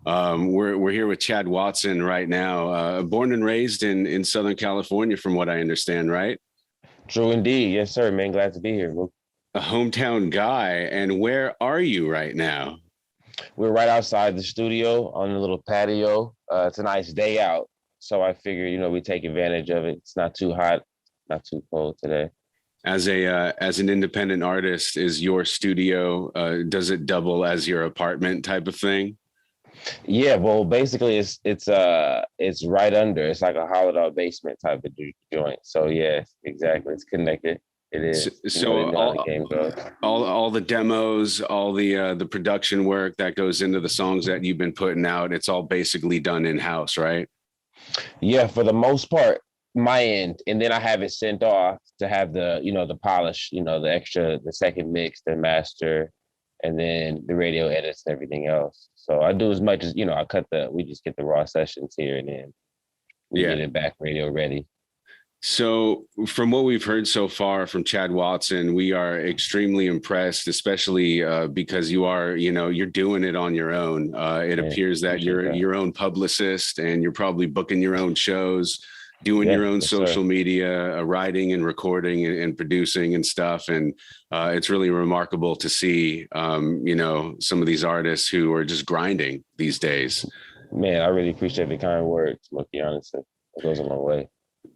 We're here with Chad Watson right now, born and raised in Southern California, from what I understand, right? True indeed. Yes, sir, man. Glad to be here. A hometown guy. And where are you right now? We're right outside the studio on a little patio. It's a nice day out. So I figure, we take advantage of it. It's not too hot, not too cold today. As an independent artist, is your studio does it double as your apartment type of thing? Yeah, well, basically it's right under. It's like a hollowed out basement type of joint. So yeah, exactly. It's connected. It So, is. so You know how the game goes. all the demos, all the production work that goes into the songs that you've been putting out, it's all basically done in house, right? Yeah, for the most part, my end, and then I have it sent off to have the polish, the second mix, the master, and then the radio edits and everything else. So I do as much as we just get the raw sessions here, and then we Yeah. get it back radio ready. So, from what we've heard so far from Chad Watson, we are extremely impressed, especially because you're doing it on your own. It Yeah, appears that appreciate you're that. your own publicist, and you're probably booking your own shows, doing Yeah, your own yes, sir. social media, writing and recording and producing and stuff. And it's really remarkable to see, some of these artists who are just grinding these days. Man, I really appreciate the kind words, Mookie, honestly. It goes a long way.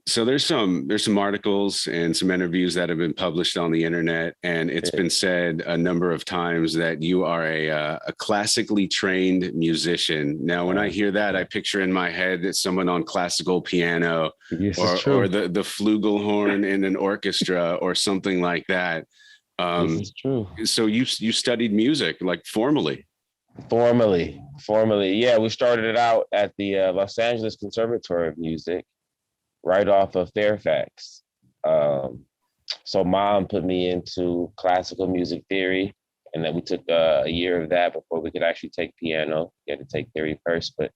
So there's some articles and some interviews that have been published on the internet, and it's Yeah. been said a number of times that you are a classically trained musician. Now, when I hear that, I picture in my head that someone on classical piano, Yes, it's or true. the flugelhorn in an orchestra or something like that. This Um, is true. so you studied music like formally. Formally, yeah. We started it out at the Los Angeles Conservatory of Music, right off of Fairfax. Um, so mom put me into classical music theory, and then we took a year of that before we could actually take piano. You had to take theory first, but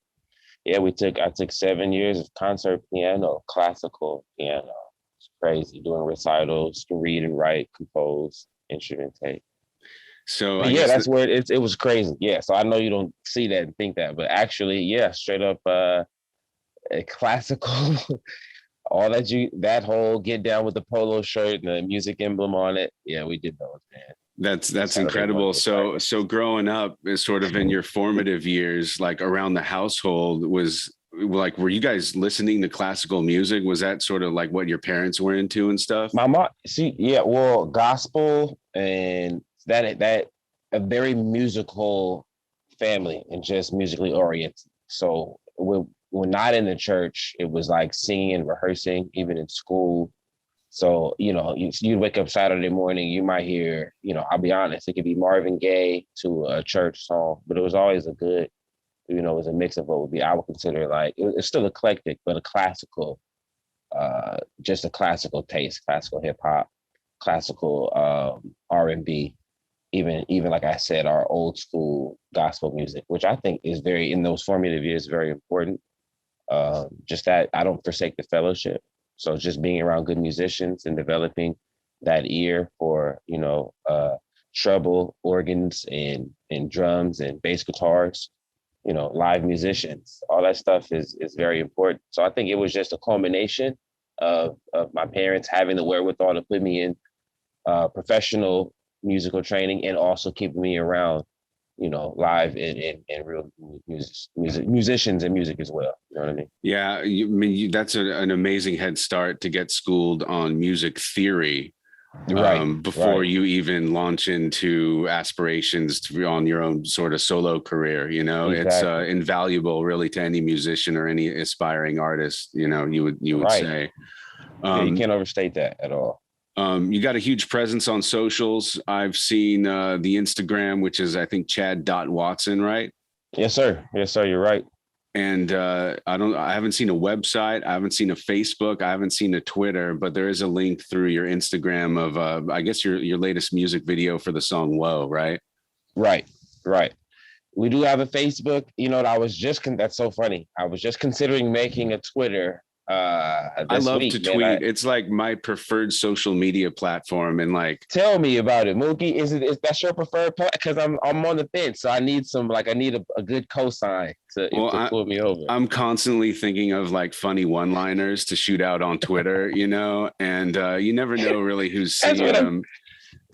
yeah, I took 7 years of concert piano, classical piano. It's crazy doing recitals, to read and write, compose, instrumentate. So But I yeah, guess that's where it was crazy. Yeah, so I know you don't see that and think that, but actually, yeah, straight up a classical that whole get down with the polo shirt and the music emblem on it. Yeah, we did those, man. that's Saturday morning incredible. was So growing up is sort of in your formative years, like around the household, was like, were you guys listening to classical music? Was that sort of like what your parents were into and stuff? my mom. See, yeah, well, gospel and that a very musical family and just musically oriented. So we're not in the church. It was like singing and rehearsing, even in school. So, you'd wake up Saturday morning, you might hear, I'll be honest, it could be Marvin Gaye to a church song, but it was always it was a mix of what would be, I would consider like, it's still eclectic, but just a classical taste, classical hip hop, classical R&B, even like I said, our old school gospel music, which I think is very, in those formative years, very important. Just that I don't forsake the fellowship. So just being around good musicians and developing that ear for, treble organs and drums and bass guitars, live musicians, all that stuff is very important. So I think it was just a culmination of my parents having the wherewithal to put me in professional musical training and also keeping me around, live and real musicians and music as well. You know what I mean? Yeah, that's an amazing head start to get schooled on music theory Right, before right. you even launch into aspirations to be on your own sort of solo career. It's Exactly. invaluable, really, to any musician or any aspiring artist. You would Right. say. Yeah, you Um, can't overstate that at all. you got a huge presence on socials. I've seen the Instagram, which is I think Chad.Watson, right? Yes, sir. Yes, sir. You're right. And I haven't seen a website, I haven't seen a Facebook, I haven't seen a Twitter, but there is a link through your Instagram of I guess your latest music video for the song Whoa, right? Right. Right. We do have a Facebook. I was just that's so funny. I was just considering making a Twitter I This love week, to man, tweet. It's like my preferred social media platform. And like, tell me about it, Mookie. Is that your preferred part? Because I'm on the fence, so I need a good cosign well, to pull me over. I'm constantly thinking of like funny one-liners to shoot out on Twitter, and you never know really who's That's seeing what them.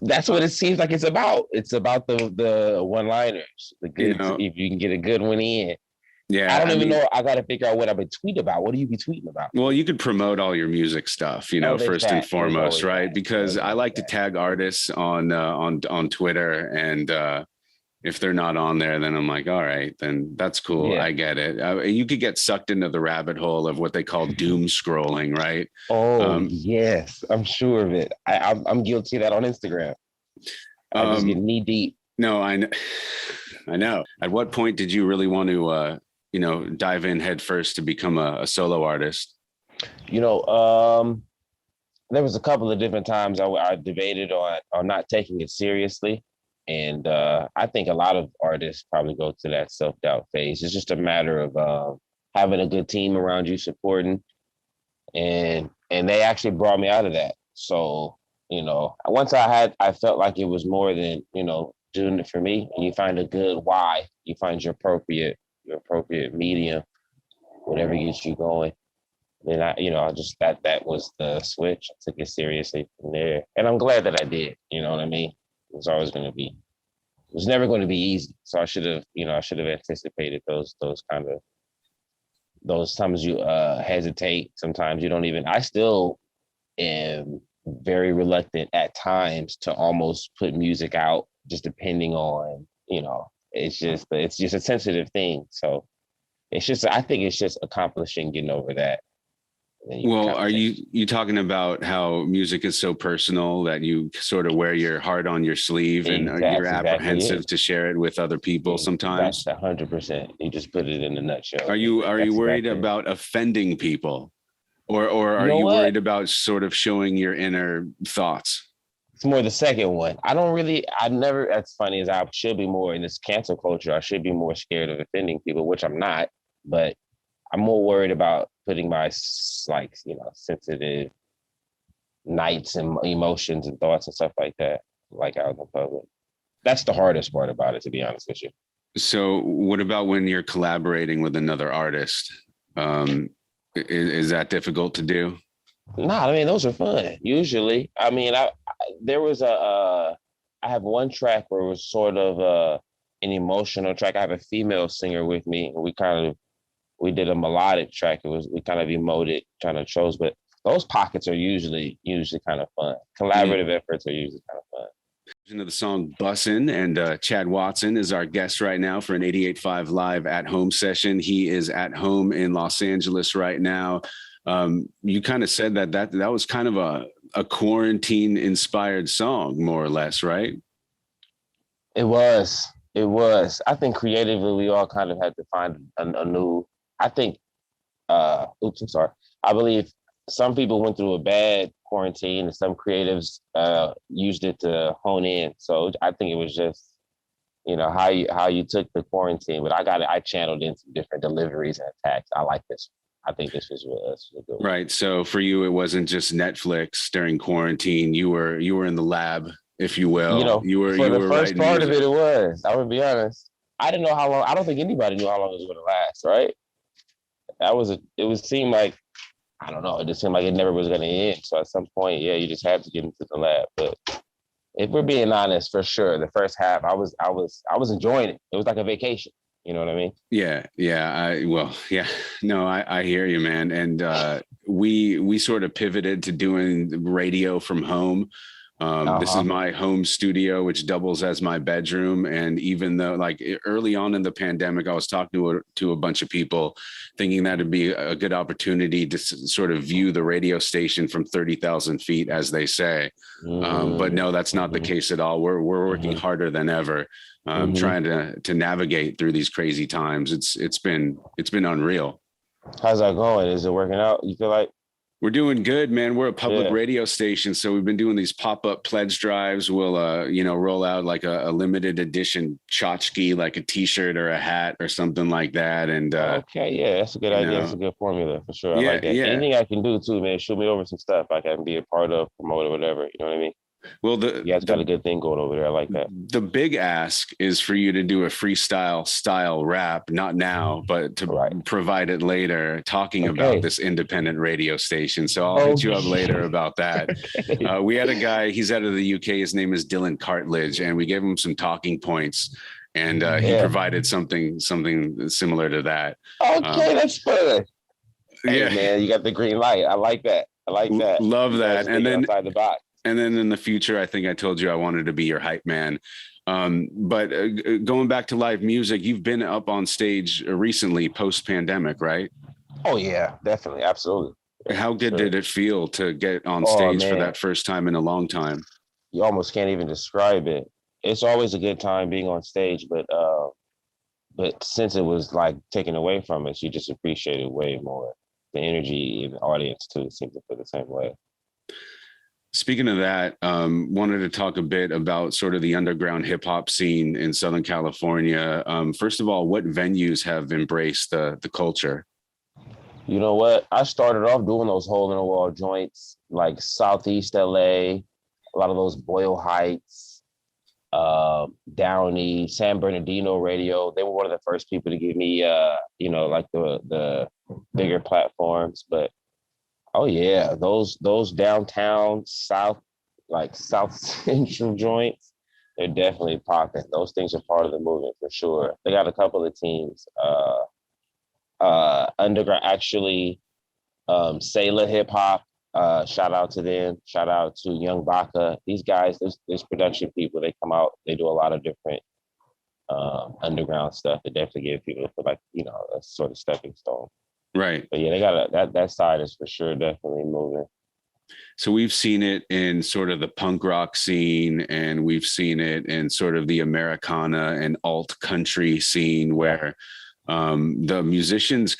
that's what it seems like it's about. It's about the one-liners, the You good. know, If you can get a good one in, I yeah. don't I even mean, know. I got to figure out what I've been tweeting about. What do you be tweeting about? well, you could promote all your music stuff, Oh, there's first and that. There's foremost, always right? that. Because There's I always like to that. tag artists on Twitter, and if they're not on there, then I'm like, all right, then that's cool. Yeah. I get it. You could get sucked into the rabbit hole of what they call doom scrolling, right? Oh Um, yes, I'm sure of it. I'm guilty of that on Instagram. I just get um, knee deep. no, I know. At what point did you really want to, dive in head first to become a solo artist? You know, there was a couple of different times I debated on not taking it seriously, and I think a lot of artists probably go to that self-doubt phase. It's just a matter of having a good team around you supporting, and they actually brought me out of that. So once I felt like it was more than doing it for me, and you find a good why, you find your appropriate medium, whatever gets you going. Then I just that was the switch. I took it seriously from there, and I'm glad that I did. You know what I mean? It was always going to be. It was never going to be easy. So I should have anticipated those kind of those times you hesitate. Sometimes you don't even. I still am very reluctant at times to almost put music out, just depending on It's just a sensitive thing. So I think it's just accomplishing getting over that. Well, are you talking about how music is so personal that you sort of wear your heart on your sleeve, and you're apprehensive to share it with other people sometimes? That's 100%. You just put it in a nutshell. Are you worried about offending people, or are You you what? worried about sort of showing your inner thoughts? It's more the second one. I never, as funny as I should be more in this cancel culture, I should be more scared of offending people, which I'm not, but I'm more worried about putting my sensitive nights and emotions and thoughts and stuff like that, like out in the public. That's the hardest part about it, to be honest with you. So what about when you're collaborating with another artist? Is that difficult to do? Nah, I mean, those are fun. Usually, I mean, there was I have one track where it was sort of an emotional track. I have a female singer with me, and we did a melodic track. We kind of emoted, kind of chose, but those pockets are usually kind of fun. Collaborative efforts are usually kind of fun. Into the song Bussin', and Chad Watson is our guest right now for an 88.5 Live at Home session. He is at home in Los Angeles right now. You kind of said that was kind of a quarantine inspired song, more or less, right? It was. I think creatively we all kind of had to find a new. I think. I'm sorry. I believe some people went through a bad quarantine, and some creatives used it to hone in. So I think it was just how you took the quarantine, but I channeled in some different deliveries and attacks. I like this. I think this was a good one. Right. So for you, it wasn't just Netflix during quarantine. You were in the lab, if you will. You were for the first part music. of it was. I would be honest. I didn't know how long. I don't think anybody knew how long it was going to last. Right. Seemed like, I don't know. It just seemed like it never was going to end. So at some point, yeah, you just had to get into the lab. But if we're being honest, for sure, the first half, I was enjoying it. It was like a vacation. You know what I mean? Yeah. No, I hear you, man. And we sort of pivoted to doing radio from home. This is my home studio, which doubles as my bedroom. And even though, like, early on in the pandemic, I was talking to a bunch of people, thinking that it'd be a good opportunity to sort of view the radio station from 30,000 feet, as they say. But no, that's not the case at all. We're working harder than ever, trying to navigate through these crazy times. It's been unreal. How's that going? Is it working out? You feel like? We're doing good, man. We're a public Yeah. radio station, so we've been doing these pop-up pledge drives. We'll, roll out like a limited edition tchotchke, like a T-shirt or a hat or something like that. And Okay, yeah, that's a good idea. That's a good formula for sure. I like that. yeah. Anything I can do too, man. Shoot me over some stuff I can be a part of, promote or whatever. You know what I mean? Well, You guys got a good thing going over there. I like that. the big ask is for you to do a freestyle style rap, not now, but to provide it later, talking about this independent radio station. So I'll hit you up later about that. We had a guy, he's out of the UK. His name is Dylan Cartledge, and we gave him some talking points, and he provided something similar to that. Okay, that's good. Hey, man, you got the green light. I like that. Love that. And then outside the box. And then in the future, I think I told you I wanted to be your hype man. But going back to live music, you've been up on stage recently, post-pandemic, right? Oh, yeah, definitely. Absolutely. How good did it feel to get on stage for that first time in a long time? You almost can't even describe it. It's always a good time being on stage, but since it was like taken away from us, you just appreciate it way more. The energy in the audience, too, seems to feel the same way. Speaking of that, wanted to talk a bit about sort of the underground hip hop scene in Southern California. First of all, what venues have embraced the culture? You know what? I started off doing those hole in the wall joints, like Southeast LA, a lot of those Boyle Heights, Downey, San Bernardino radio. They were one of the first people to give me, like the bigger platforms, but oh yeah, those downtown South Central joints, they're definitely popping. Those things are part of the movement for sure. They got a couple of teams. Underground, actually, Sailor Hip Hop. Shout out to them. Shout out to Young Baka. These guys, there's production people. They come out. They do a lot of different underground stuff. They definitely give people like a sort of stepping stone. Right. But yeah, they got that side is for sure definitely moving. So we've seen it in sort of the punk rock scene, and we've seen it in sort of the Americana and alt country scene where the musicians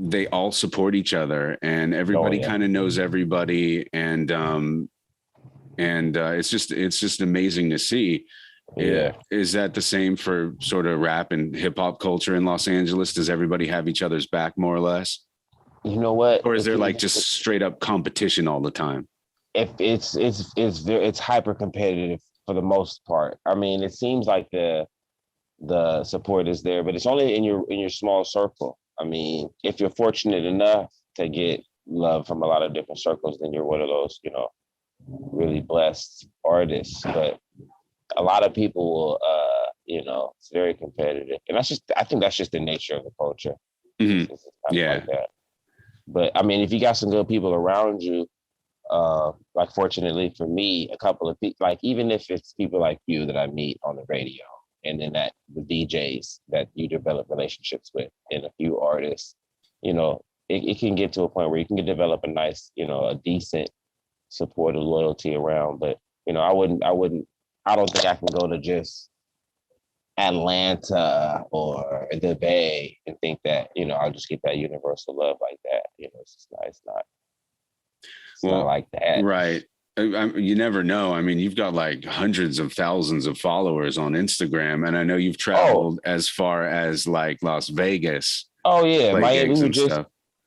they all support each other, and everybody kind of knows everybody. And it's just amazing to see. Yeah. Is that the same for sort of rap and hip hop culture in Los Angeles? Does everybody have each other's back more or less? You know what? Or is there like just straight up competition all the time? If it's hyper competitive for the most part. I mean, it seems like the support is there, but it's only in your small circle. I mean, if you're fortunate enough to get love from a lot of different circles, then you're one of those, really blessed artists. But a lot of people will, it's very competitive. And I think that's just the nature of the culture. Mm-hmm. Like that. But I mean, if you got some good people around you, like fortunately for me, a couple of people, like even if it's people like you that I meet on the radio, and then the DJs that you develop relationships with, and a few artists, it can get to a point where you can develop a nice, a decent support of loyalty around. But, I don't think I can go to just Atlanta or the Bay and think that, I'll just get that universal love like that. It's just not, it's not like that. Right. You never know. I mean, you've got like hundreds of thousands of followers on Instagram, and I know you've traveled as far as like Las Vegas. Oh yeah, Miami.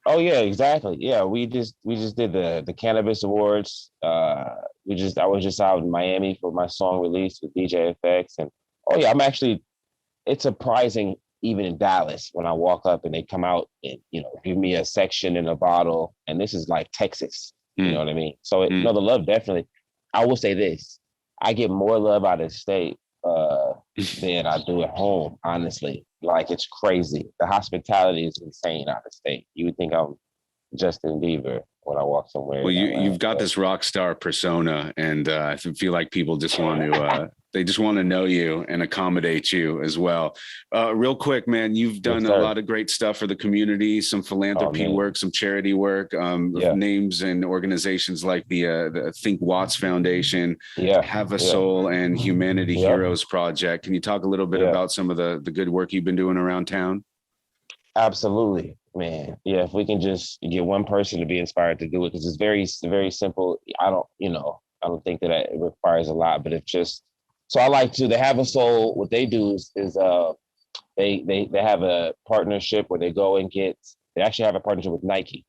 Oh yeah, exactly. Yeah, we just did the Cannabis Awards. I was just out in Miami for my song release with DJ FX, and it's surprising even in Dallas when I walk up and they come out and give me a section in a bottle, and this is like Texas. You know what I mean? So the love definitely. I will say this: I get more love out of state than I do at home. Honestly, like it's crazy. The hospitality is insane out of state. You would think I'm Justin Bieber when I walk somewhere. Well, you've got this rock star persona, and I feel like people just want to they just want to know you and accommodate you as well. Real quick, man, you've done a lot of great stuff for the community, some philanthropy work, some charity work, names and organizations like the Think Watts Foundation, Have a Soul, and Humanity Heroes Project. Can you talk a little bit about some of the good work you've been doing around town? Absolutely. Man, yeah, if we can just get one person to be inspired to do it, because it's very simple. I don't think that it requires a lot, but it's just, so I like to, they have a soul. What they do is they have a partnership where they actually have a partnership with Nike.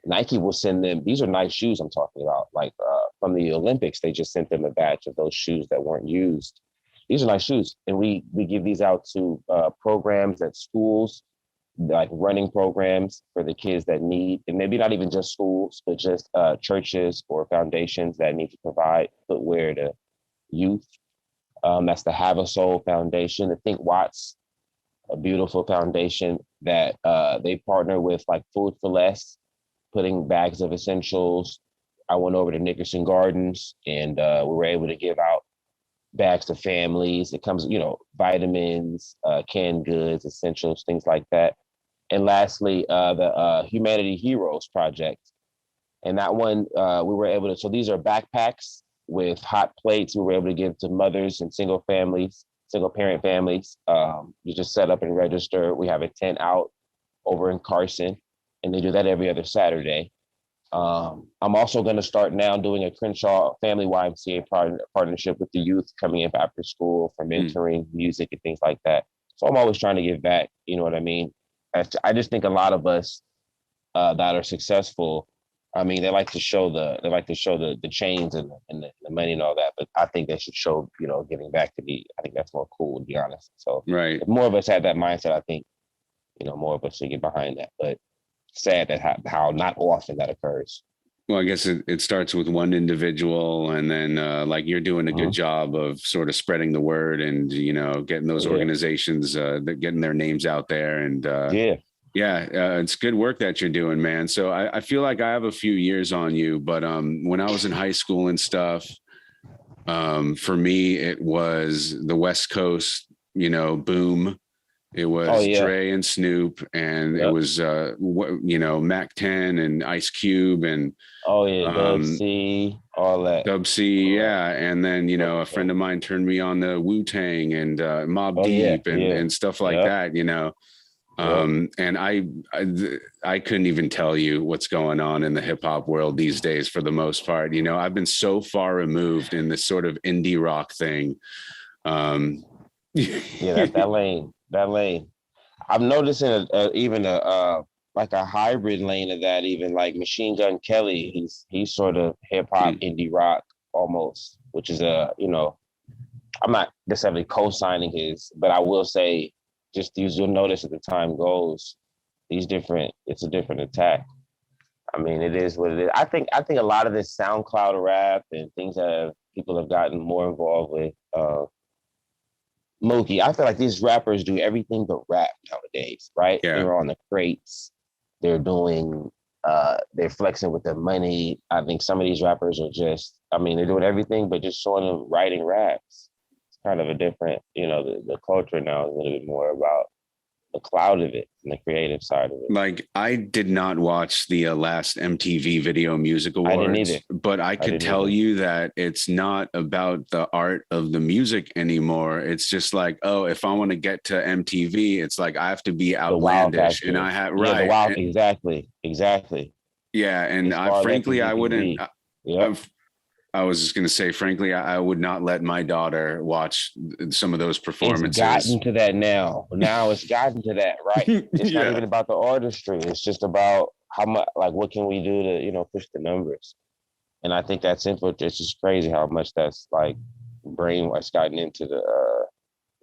Nike will send them, these are nice shoes I'm talking about, like from the Olympics, they just sent them a batch of those shoes that weren't used. These are nice shoes. And we give these out to programs at schools, like running programs for the kids that need, and maybe not even just schools, but just churches or foundations that need to provide footwear to youth. That's the Have a Soul Foundation. The Think Watts, a beautiful foundation that they partner with, like Food for Less, putting bags of essentials. I went over to Nickerson Gardens and we were able to give out bags to families. It comes, vitamins, canned goods, essentials, things like that. And lastly, the Humanity Heroes Project. And that one, we were able to, so these are backpacks with hot plates we were able to give to mothers and single parent families. You just set up and register. We have a tent out over in Carson, and they do that every other Saturday. I'm also going to start now doing a Crenshaw Family YMCA partnership with the youth coming in after school for mentoring, music, and things like that. So I'm always trying to give back. You know what I mean? I just think a lot of us that are successful, I mean, they like to show the chains and the money and all that, but I think they should show, giving back to me. I think that's more cool, to be honest. So right. If more of us had that mindset, I think, more of us should get behind that. But sad that how not often that occurs. Well, I guess it starts with one individual, and then like you're doing a good job of sort of spreading the word and, getting those organizations that getting their names out there. And it's good work that you're doing, man. So I feel like I have a few years on you, but when I was in high school and stuff, for me, it was the West Coast, boom. It was Dre and Snoop, and it was Mac 10 and Ice Cube and Dub C, all that. Dub C, and then a friend of mine turned me on to Wu-Tang and Mobb Deep and stuff like that. And I couldn't even tell you what's going on in the hip hop world these days for the most part. I've been so far removed in this sort of indie rock thing. That lane. I'm noticing even like a hybrid lane of that, even like Machine Gun Kelly. He's sort of hip hop indie rock almost, which is I'm not necessarily co-signing his, but I will say just these, you'll notice as the time goes, it's a different attack. I mean, it is what it is. I think a lot of this SoundCloud rap and things that people have gotten more involved with. Mookie, I feel like these rappers do everything but rap nowadays, right? Yeah. They're on the crates. They're doing, they're flexing with their money. I think some of these rappers are just, they're doing everything but just showing them writing raps. It's kind of a different, the culture now is a little bit more about the cloud of it and the creative side of it. Like, I did not watch the last MTV Video Music Awards. I didn't either. But I could tell you that it's not about the art of the music anymore. It's just like, if I want to get to MTV, it's like I have to be outlandish, and I have exactly. Yeah, and frankly, I wouldn't. I was just going to say, frankly, I would not let my daughter watch some of those performances. It's gotten to that now. Now it's gotten to that, right? It's not even about the artistry. It's just about how much, like, what can we do to, push the numbers? And I think that's it's just crazy how much that's like brainwash gotten into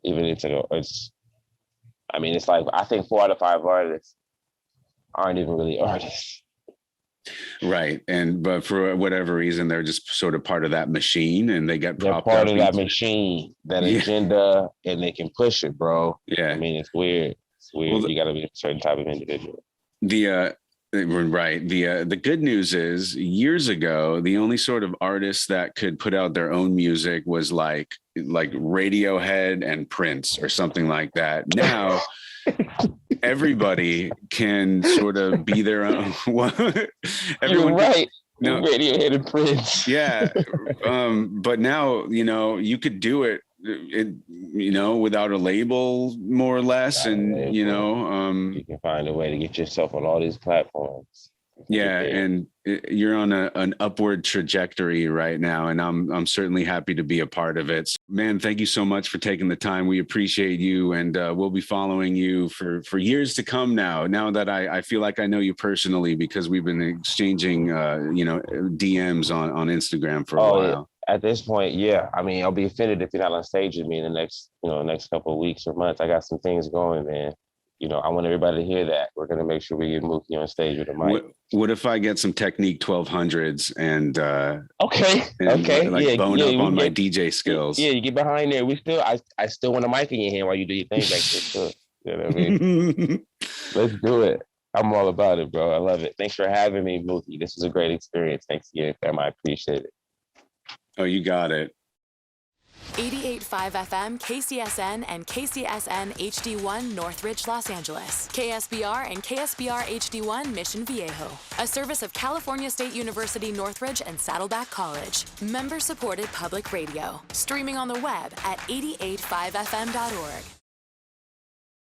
it's like, I think 4 out of 5 artists aren't even really artists. Right. But for whatever reason, they're just sort of part of that machine, and they get propped part of that machine, that agenda, and they can push it, bro. Yeah. It's weird. Well, you got to be a certain type of individual. Right. The good news is, years ago, the only sort of artists that could put out their own music was like Radiohead and Prince or something like that. Now everybody can sort of be their own. You're right. Radiohead and Prince. Yeah. But now, you could do it it, without a label, more or less. And, you can find a way to get yourself on all these platforms. Yeah, and you're on an upward trajectory right now, and I'm certainly happy to be a part of it. Man, thank you so much for taking the time. We appreciate you, and we'll be following you for years to come now. Now that I feel like I know you personally, because we've been exchanging DMs on Instagram for a while. At this point, yeah. I mean, I'll be offended if you're not on stage with me in the next couple of weeks or months. I got some things going, man. I want everybody to hear that. We're going to make sure we get Mookie on stage with a mic. What if I get some Technique 1200s and okay, bone up on my DJ skills? Yeah, you get behind there. I still want a mic in your hand while you do your thing back there too. You know what I mean? Let's do it. I'm all about it, bro. I love it. Thanks for having me, Mookie. This was a great experience. Thanks again, fam. I appreciate it. Oh, you got it. 88.5 FM, KCSN, and KCSN HD1 Northridge, Los Angeles. KSBR and KSBR HD1 Mission Viejo. A service of California State University Northridge and Saddleback College. Member-supported public radio. Streaming on the web at 885fm.org.